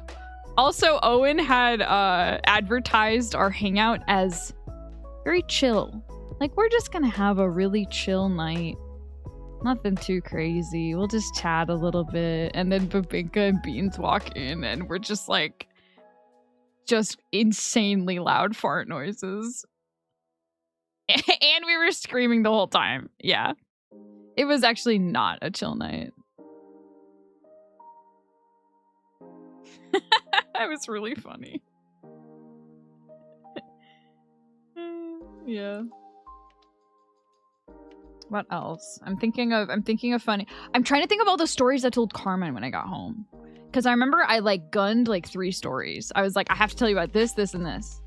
also Owen had advertised our hangout as very chill. Like, we're just gonna have a really chill night. Nothing too crazy. We'll just chat a little bit. And then Bibinka and Beans walk in and we're just like, just insanely loud fart noises. And we were screaming the whole time. Yeah. It was actually not a chill night. It was really funny. Yeah. What else? I'm thinking of funny. I'm trying to think of all the stories I told Carmen when I got home. Because I remember I like gunned like 3 stories. I was like, I have to tell you about this, this, and this.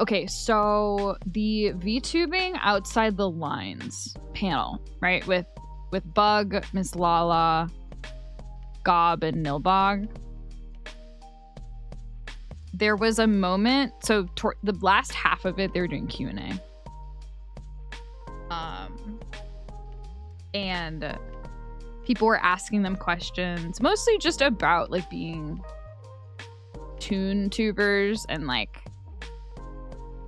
Okay, so the VTubing Outside the Lines panel, right? With Bug, Miss Lala, Gob, and Nilbog. There was a moment, so the last half of it, they were doing Q&A. And people were asking them questions, mostly just about like being toon tubers and like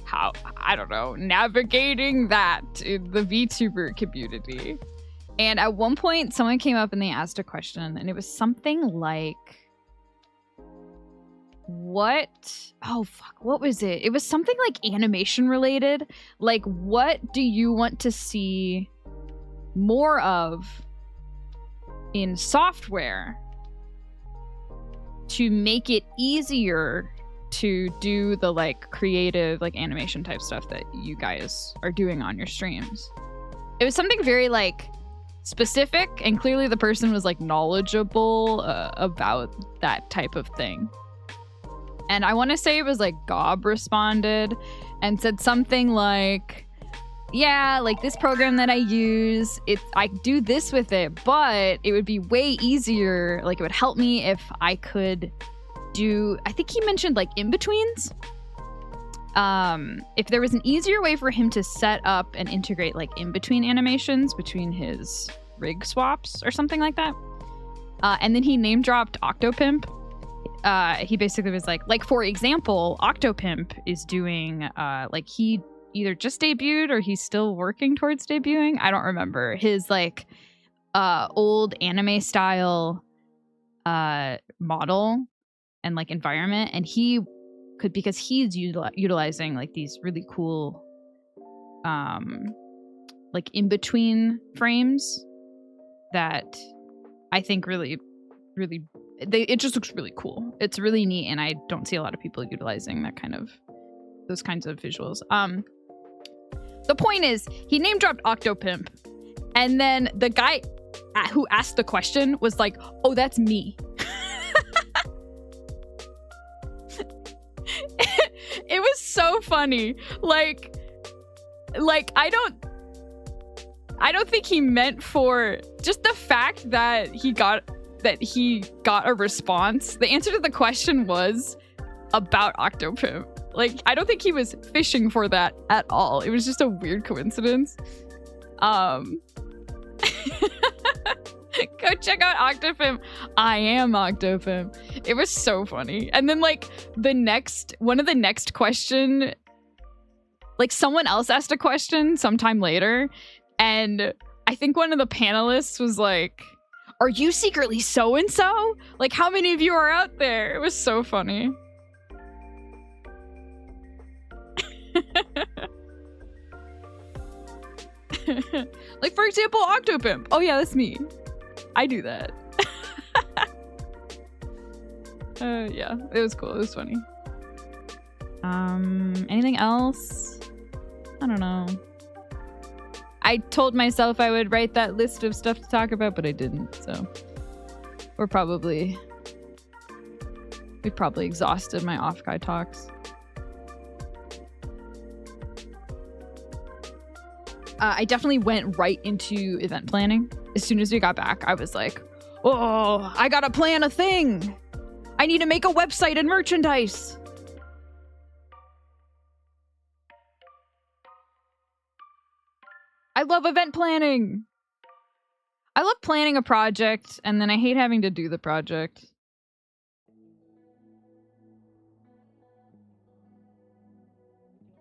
how, I don't know, navigating that in the VTuber community. And at one point someone came up and they asked a question, and it was something like, what was it? It was something like animation related. Like, what do you want to see more of in software to make it easier to do the like creative like animation type stuff that you guys are doing on your streams? It was something very like specific, and clearly the person was like knowledgeable about that type of thing. And I want to say it was like Gob responded and said something like, yeah, like this program that I use, I do this with it, but it would be way easier. Like, it would help me if I could do, I think he mentioned like in-betweens. if there was an easier way for him to set up and integrate like in between animations between his rig swaps or something like that. And then he name dropped Octopimp. He basically was like for example, Octopimp is doing like he either just debuted or he's still working towards debuting. I don't remember his like old anime style model and like environment, and he could, because he's utilizing like these really cool like in between frames that I think really it just looks really cool. It's really neat, and I don't see a lot of people utilizing those kinds of visuals. The point is, he name dropped Octopimp, and then the guy who asked the question was like, "Oh, that's me." It was so funny. Like I don't think he meant for just the fact that he got a response. The answer to the question was about Octopimp. Like, I don't think he was fishing for that at all. It was just a weird coincidence. Go check out Octopimp. I am Octopimp. It was so funny. And then like one of the next question, like someone else asked a question sometime later, and I think one of the panelists was like, "Are you secretly so-and-so? Like, how many of you are out there?" It was so funny. Like, for example, Octopimp. Oh yeah, that's me. I do that. Yeah, it was cool. It was funny. Anything else? I don't know. I told myself I would write that list of stuff to talk about, but I didn't, so we've probably exhausted my offkai talks. I definitely went right into event planning. As soon as we got back, I was like, "Oh, I gotta plan a thing. I need to make a website and merchandise." I love event planning. I love planning a project, and then I hate having to do the project.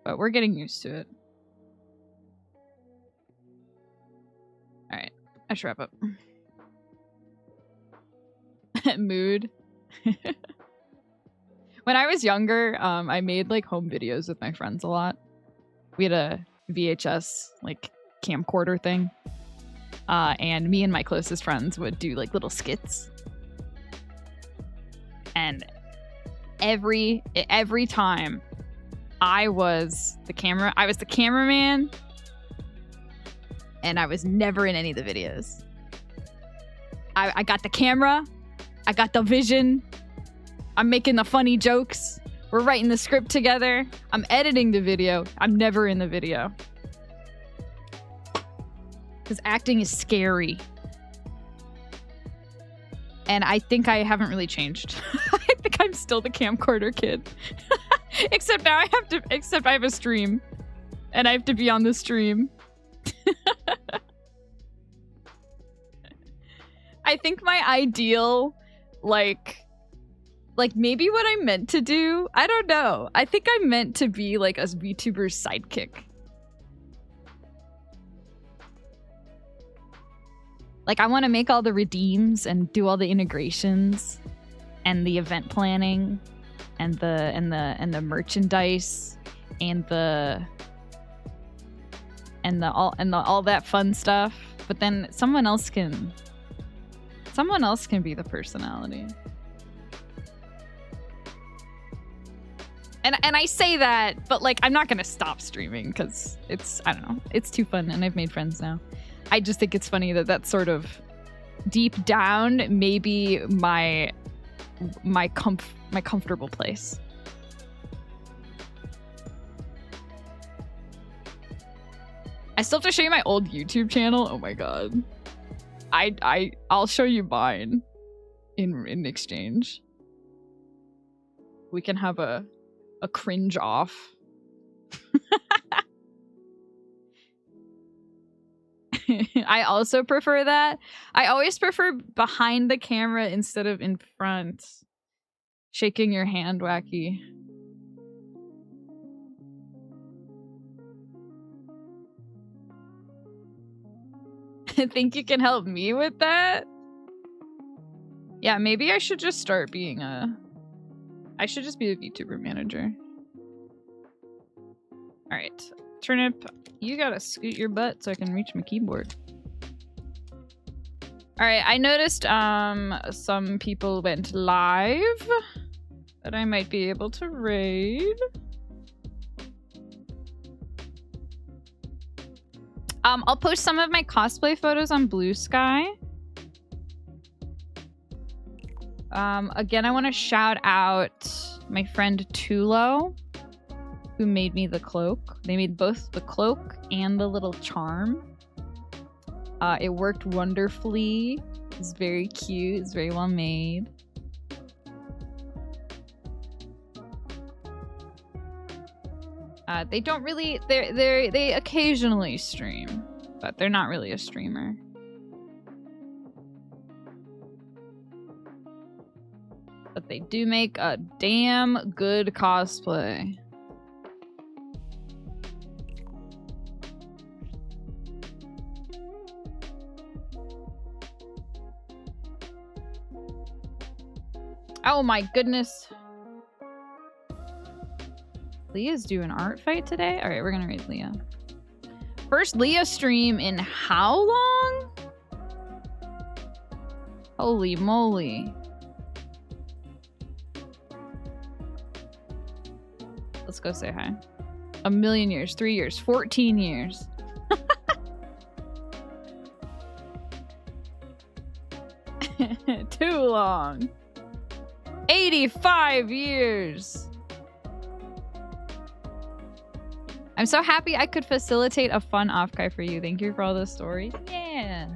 But we're getting used to it. Alright, I should wrap up. Mood. When I was younger, I made like home videos with my friends a lot. We had a VHS like camcorder thing, and me and my closest friends would do like little skits, and every time I was the cameraman, and I was never in any of the videos. I got the camera, I got the vision, I'm making the funny jokes, we're writing the script together, I'm editing the video, I'm never in the video. Because acting is scary. And I think I haven't really changed. I think I'm still the camcorder kid. Except now I have a stream. And I have to be on the stream. I think my ideal, like maybe what I'm meant to do, I don't know. I think I'm meant to be like a VTuber's sidekick. Like, I want to make all the redeems and do all the integrations and the event planning and the merchandise and all that fun stuff. But then someone else can be the personality. And I say that, but like, I'm not gonna stop streaming because I don't know, it's too fun and I've made friends now. I just think it's funny that that's sort of deep down maybe my comfortable place. I still have to show you my old YouTube channel. Oh my god. I'll show you mine in exchange. We can have a cringe off I also prefer that. I always prefer behind the camera instead of in front. Shaking your hand, wacky. Think you can help me with that? Yeah, maybe I should just start being I should just be a VTuber manager. Alright. Turnip, you gotta scoot your butt so I can reach my keyboard. Alright, I noticed some people went live that I might be able to raid. I'll post some of my cosplay photos on Blue Sky. Again, I want to shout out my friend Tulo, who made me the cloak. They made both the cloak and the little charm. It worked wonderfully. It's very cute. It's very well made. They don't really. They occasionally stream, but they're not really a streamer. But they do make a damn good cosplay. Oh my goodness. Leah's doing art fight today? Alright, we're gonna raid Leah. First Leah stream in how long? Holy moly. Let's go say hi. 1,000,000 years, 3 years, 14 years. Too long. 85 years. I'm so happy I could facilitate a fun offkai for you. Thank you for all those stories. Yeah.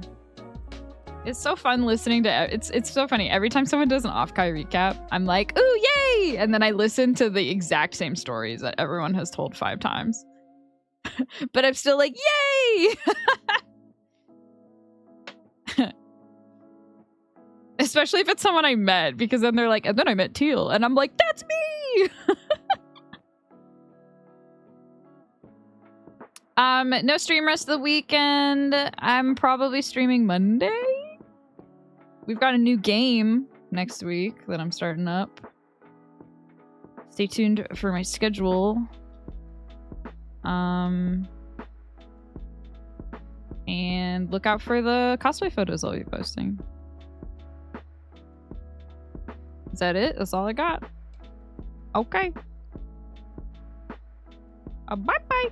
It's so fun listening to it's so funny. Every time someone does an offkai recap, I'm like, ooh, yay! And then I listen to the exact same stories that everyone has told 5 times. But I'm still like, yay! Especially if it's someone I met, because then they're like, and then I met Teal, and I'm like, that's me! No stream rest of the weekend. I'm probably streaming Monday. We've got a new game next week that I'm starting up. Stay tuned for my schedule. And look out for the cosplay photos I'll be posting. Is that it? That's all I got. Okay. Bye-bye.